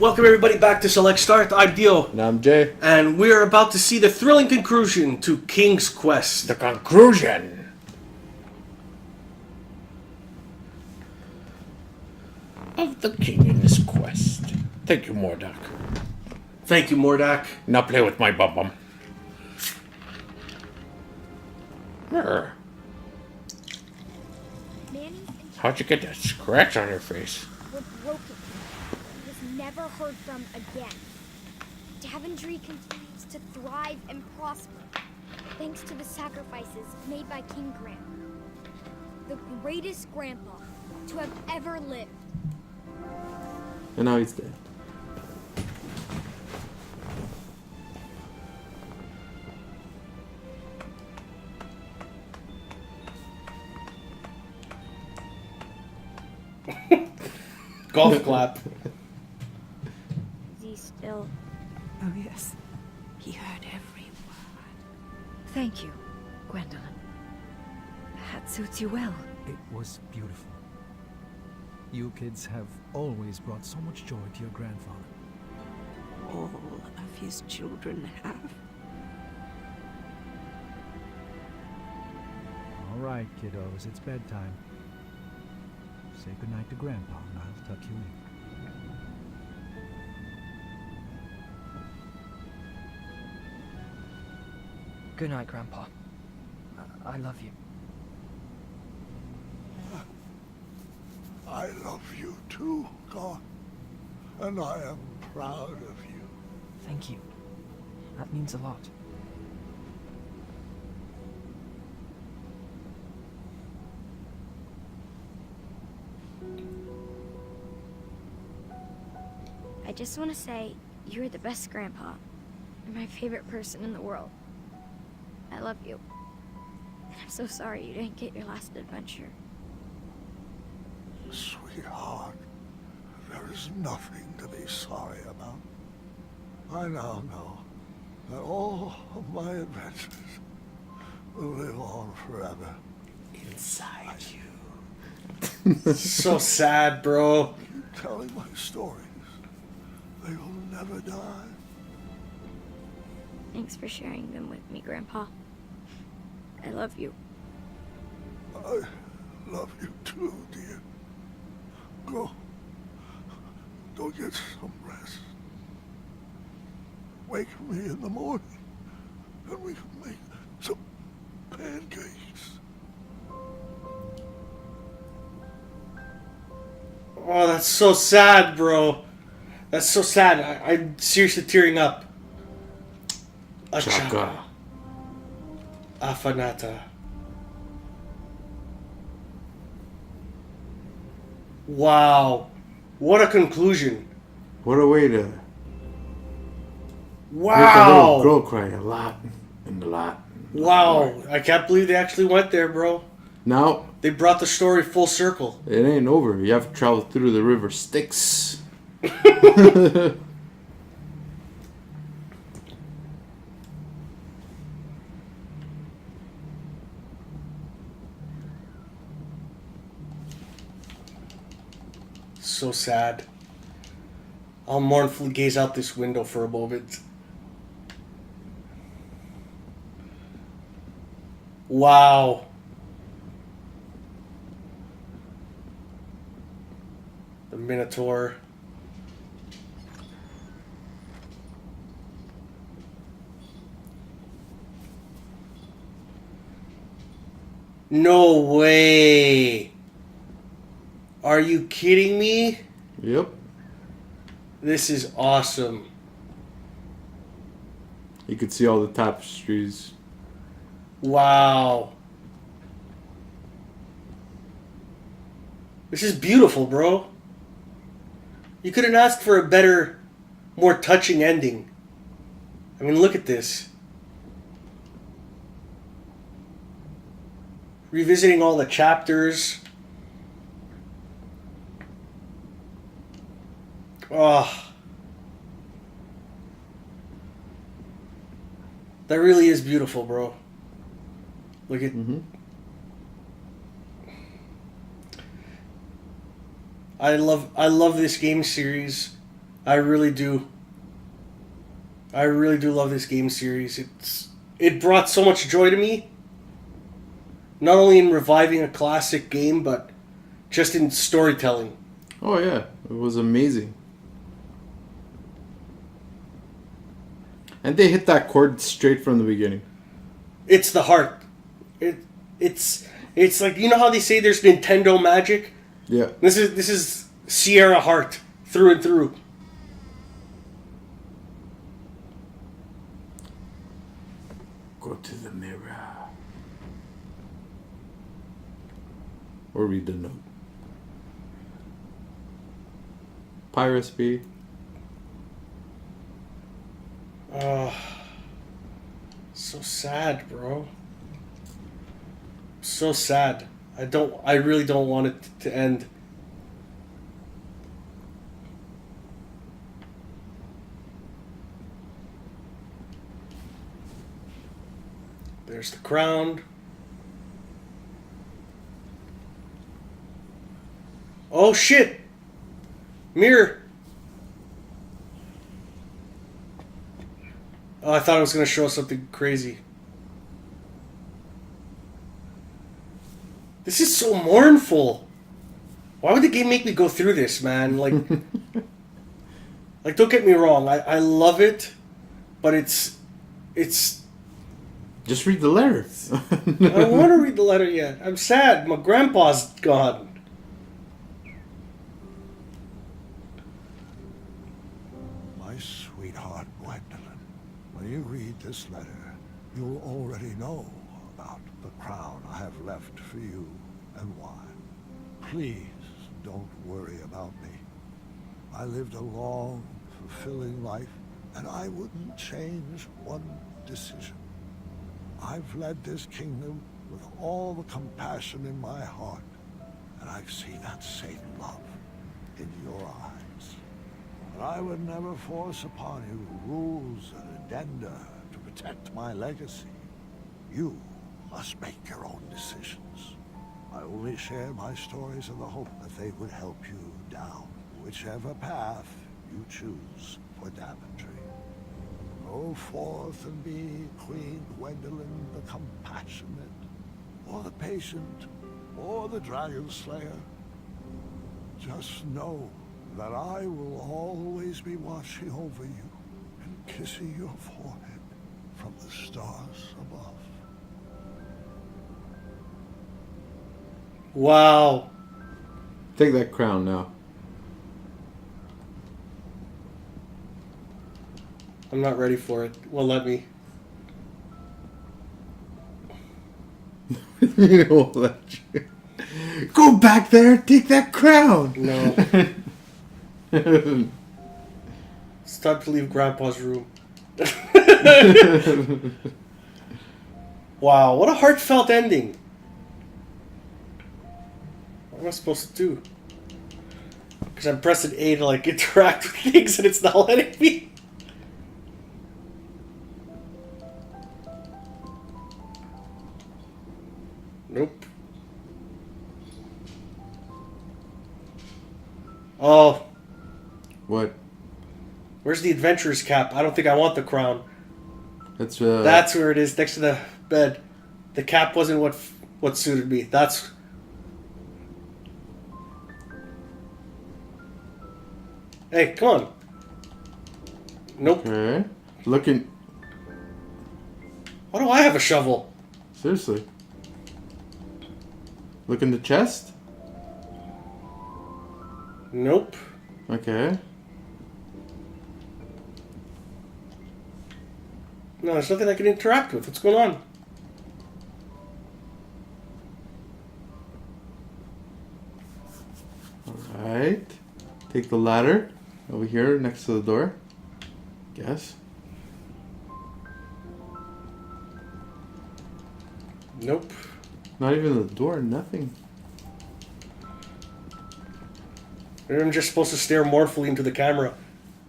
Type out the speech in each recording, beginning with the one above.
Welcome everybody back to Select Start. I'm Dio. And I'm Jay. And we're about to see the thrilling conclusion to King's Quest. The conclusion of the King's Quest. Thank you, Mordak. Thank you, Mordak. Now play with my bum-bum. Grr. How'd you get that scratch on your face? Were broken. He was never heard from again. Daventry continues to thrive and prosper, thanks to the sacrifices made by King Grant, the greatest grandpa to have ever lived. And now he's dead. Golf clap. Is he still? Oh, yes. He heard every word. Thank you, Gwendolyn. That suits you well. It was beautiful. You kids have always brought so much joy to your grandfather. All of his children have. All right, kiddos, it's bedtime. Say goodnight to Grandpa, and I'll tuck you in. Good night, Grandpa. I love you. I love you too, God. And I am proud of you. Thank you. That means a lot. I just want to say you're the best grandpa. You're my favorite person in the world. I love you. And I'm so sorry you didn't get your last adventure. Sweetheart, there is nothing to be sorry about. I now know that all of my adventures will live on forever. Inside you. So sad, bro. Telling my stories, they will never die. Thanks for sharing them with me, Grandpa. I love you. I love you too, dear. Go get some rest. Wake me in the morning, and we can make some pancakes. Oh, that's so sad, bro. That's so sad. I'm seriously tearing up. Chaka. Afanata. Wow. What a conclusion. What a way to make a Wow. little girl cry a lot and a lot. Wow. I can't believe they actually went there, bro. Now, They brought the story full circle. it ain't over. You have to travel through the river Styx. So sad. I'll mournfully gaze out this window for a moment. Wow. The Minotaur. No way. Are you kidding me? Yep. This is awesome. You could see all the tapestries. Wow. This is beautiful, bro. You couldn't ask for a better, more touching ending. I mean, look at this. Revisiting all the chapters. Oh. That really is beautiful, bro. Look at... I love this game series. I really do. I really do love this game series. It brought so much joy to me. Not only in reviving a classic game, but just in storytelling. Oh yeah, it was amazing. And they hit that chord straight from the beginning. It's the heart. It's like, you know how they say there's Nintendo magic? Yeah. This is Sierra heart through and through. Go to the mirror. Or read the note. Piracy. Oh, so sad, bro. So sad. I really don't want it to end. There's the crown. Oh shit! Mirror! Oh, I thought it was going to show something crazy. This is so mournful. Why would the game make me go through this, man? Like, don't get me wrong. I love it, but it's. Just read the letter. I don't want to read the letter yet. I'm sad. My grandpa's gone. My sweetheart Gwendolyn, when you read this letter, you'll already know about the crown I have left for you and why. Please don't worry about me. I lived a long, fulfilling life, and I wouldn't change one decision. I've led this kingdom with all the compassion in my heart, and I've seen that same love in your eyes. But I would never force upon you rules and addenda to protect my legacy. You must make your own decisions. I only share my stories in the hope that they would help you down whichever path you choose for Daventry. Go forth and be Queen Gwendolyn the Compassionate, or the Patient, or the Dragon Slayer. Just know that I will always be watching over you and kissing your forehead from the stars above. Wow. Take that crown now. I'm not ready for it. Well, let me. You know, let you. Go back there, take that crown. No. It's time to leave Grandpa's room. Wow, what a heartfelt ending. What am I supposed to do? Because I'm pressing A to like interact with things and it's not letting me. Nope. Oh. What? Where's the adventurer's cap? I don't think I want the crown. That's That's where it is, next to the bed. The cap wasn't what suited me. That's... Hey, come on. Nope. okay. Looking. Why do I have a shovel? Seriously. Look in the chest. Nope. Okay. No, there's nothing I can interact with. What's going on? Alright. Take the ladder over here next to the door. Guess. Nope. Not even the door, nothing. Maybe I'm just supposed to stare mournfully into the camera.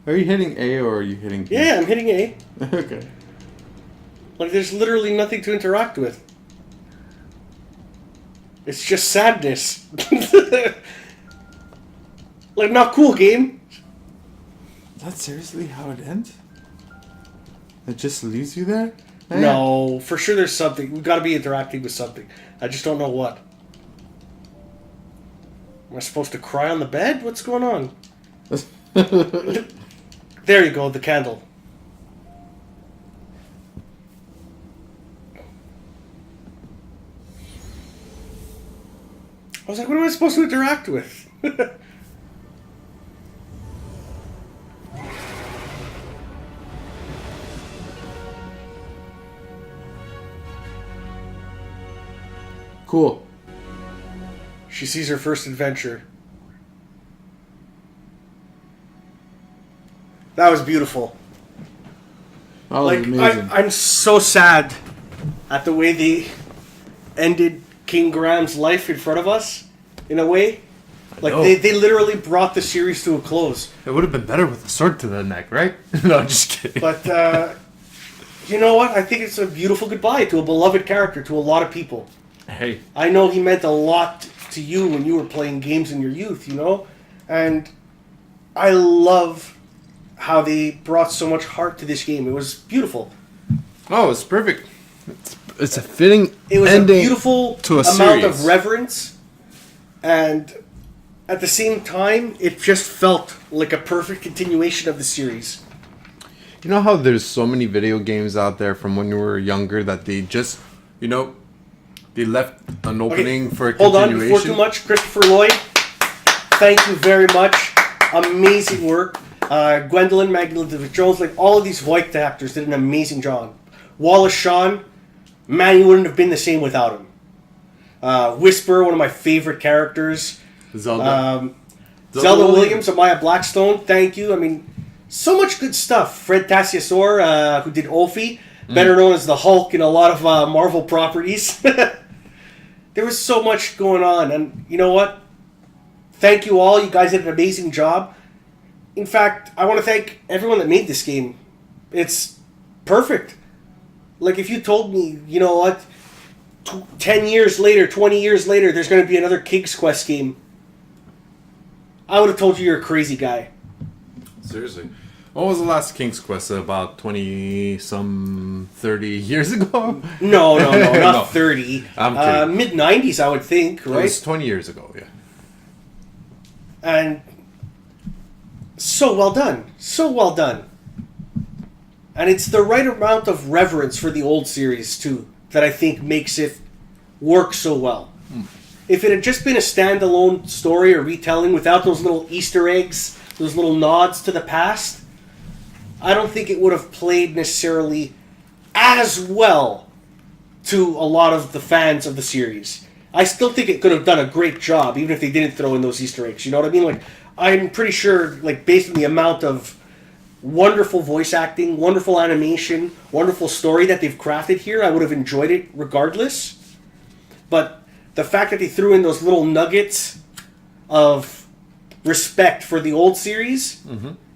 Are you hitting A or are you hitting B? Yeah, I'm hitting A. Okay. Like, there's literally nothing to interact with. It's just sadness. Like, not cool, game. That's seriously how it ends? It just leaves you there? No, for sure there's something. We've got to be interacting with something. I just don't know what. Am I supposed to cry on the bed? What's going on? There you go, the candle. I was like, what am I supposed to interact with? Cool. She sees her first adventure. That was beautiful. That was amazing. I'm so sad at the way they ended King Graham's life in front of us, in a way. Like, they literally brought the series to a close. It would have been better with a sword to the neck, right? No, I'm just kidding. But, you know what? I think it's a beautiful goodbye to a beloved character, to a lot of people. Hey. I know he meant a lot to you when you were playing games in your youth, you know? And I love how they brought so much heart to this game. It was beautiful. Oh, it's perfect. It's a fitting It was ending a beautiful to a amount series. of reverence, and at the same time, it just felt like a perfect continuation of the series. You know how there's so many video games out there from when you were younger that they just, they left an opening for a Hold on, continuation? before too much, Christopher Lloyd, thank you very much. Amazing work. Gwendolyn, Magdalene Jones, like all of these voice actors did an amazing job. Wallace Shawn, man, you wouldn't have been the same without him. Whisper, one of my favorite characters. Zelda. Zelda Williams, Amaya Blackstone, thank you. I mean, so much good stuff. Fred Tassiasor, who did Ophi, better known as the Hulk in a lot of Marvel properties. There was so much going on, and you know what? Thank you all. You guys did an amazing job. In fact, I want to thank everyone that made this game. It's perfect. Like, if you told me, you know what, 10 years later, 20 years later, there's going to be another King's Quest game, I would have told you you're a crazy guy. Seriously. What was the last King's Quest? About 20-some, 30 years ago? No, not No. 30. I'm kidding. Mid-90s, I would think, It right? was 20 years ago, yeah. And so well done. So well done. And it's the right amount of reverence for the old series, too, that I think makes it work so well. If it had just been a standalone story or retelling without those little Easter eggs, those little nods to the past, I don't think it would have played necessarily as well to a lot of the fans of the series. I still think it could have done a great job, even if they didn't throw in those Easter eggs. You know what I mean? Like, I'm pretty sure, like, based on the amount of wonderful voice acting, wonderful animation, wonderful story that they've crafted here, I would have enjoyed it regardless. But the fact that they threw in those little nuggets of respect for the old series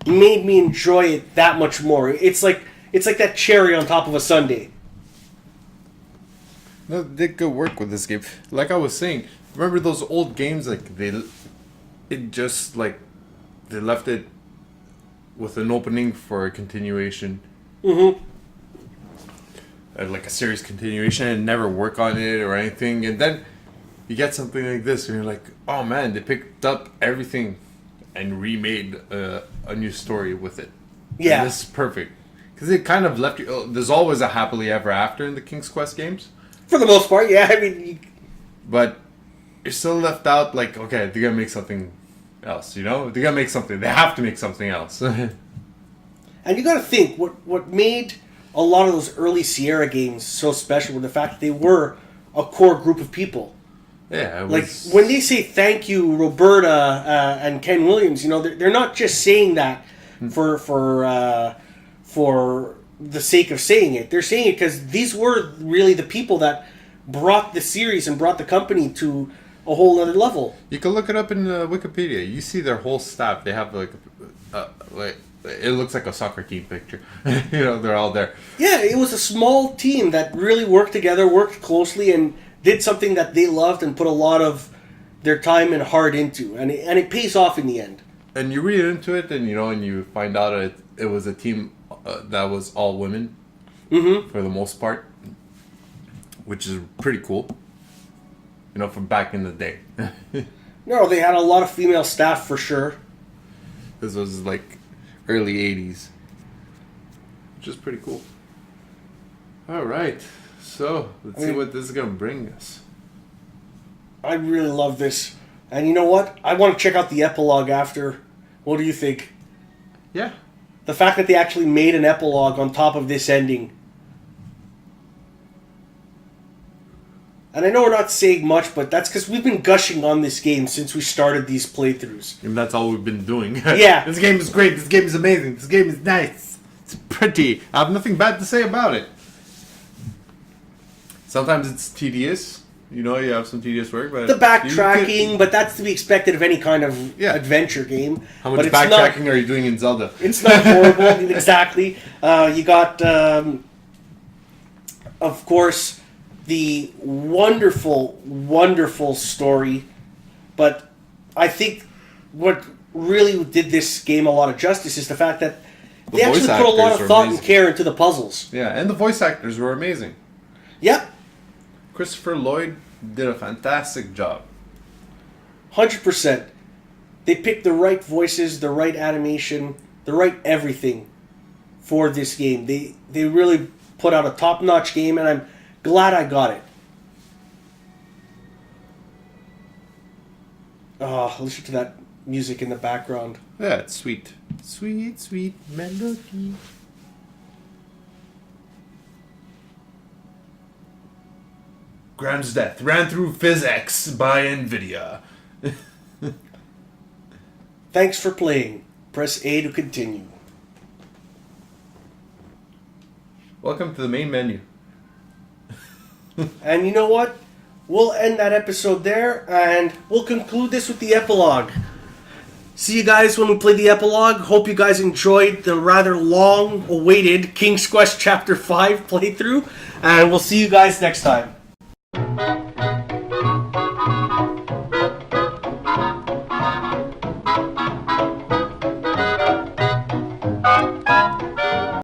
made me enjoy it that much more. It's like that cherry on top of a sundae. No, they did good work with this game. Like I was saying, remember those old games? Like they left it with an opening for a continuation. Like a series continuation, and never work on it or anything. And then you get something like this, and you're like, oh man, they picked up everything and remade a new story with it. Yeah. And this is perfect. Because it kind of left you... there's always a happily ever after in the King's Quest games. For the most part, yeah. I mean... But you're still left out like, okay, they're going to make something else, you know? They're going to make something. They have to make something else. And you got to think, what made a lot of those early Sierra games so special was the fact that they were a core group of people. Yeah, it Like, was... when they say thank you, Roberta and Ken Williams, you know, they're not just saying that for the sake of saying it. They're saying it because these were really the people that brought the series and brought the company to a whole other level. You can look it up in Wikipedia. You see their whole staff. They have like it looks like a soccer team picture. You know, they're all there. Yeah, it was a small team that really worked together, worked closely, and did something that they loved and put a lot of their time and heart into. And it pays off in the end. and you read into it, and and you find out it was a team that was all women for the most part, which is pretty cool. From back in the day. No, they had a lot of female staff for sure. This was like early 80s, which is pretty cool. All right, so let's see what this is gonna bring us. I really love this. And you know what? I want to check out the epilogue after. What do you think? Yeah. The fact that they actually made an epilogue on top of this ending. And I know we're not saying much, but that's because we've been gushing on this game since we started these playthroughs. And that's all we've been doing. Yeah. This game is great. This game is amazing. This game is nice. It's pretty. I have nothing bad to say about it. Sometimes it's tedious. You have some tedious work, but the backtracking, but that's to be expected of any kind of adventure game. How much backtracking are you doing in Zelda? It's not horrible, exactly. You got, of course, the wonderful, wonderful story. But I think what really did this game a lot of justice is the fact that they actually put a lot of thought and care into the puzzles. Yeah, and the voice actors were amazing. Yep. Christopher Lloyd did a fantastic job. 100%. They picked the right voices, the right animation, the right everything for this game. They really put out a top-notch game, and I'm glad I got it. Oh, listen to that music in the background. Yeah, it's sweet. Sweet, sweet melody. Graham's death ran through physics by NVIDIA. Thanks for playing. Press A to continue. Welcome to the main menu. And you know what? We'll end that episode there, and we'll conclude this with the epilogue. See you guys when we play the epilogue. Hope you guys enjoyed the rather long-awaited King's Quest Chapter 5 playthrough, and we'll see you guys next time.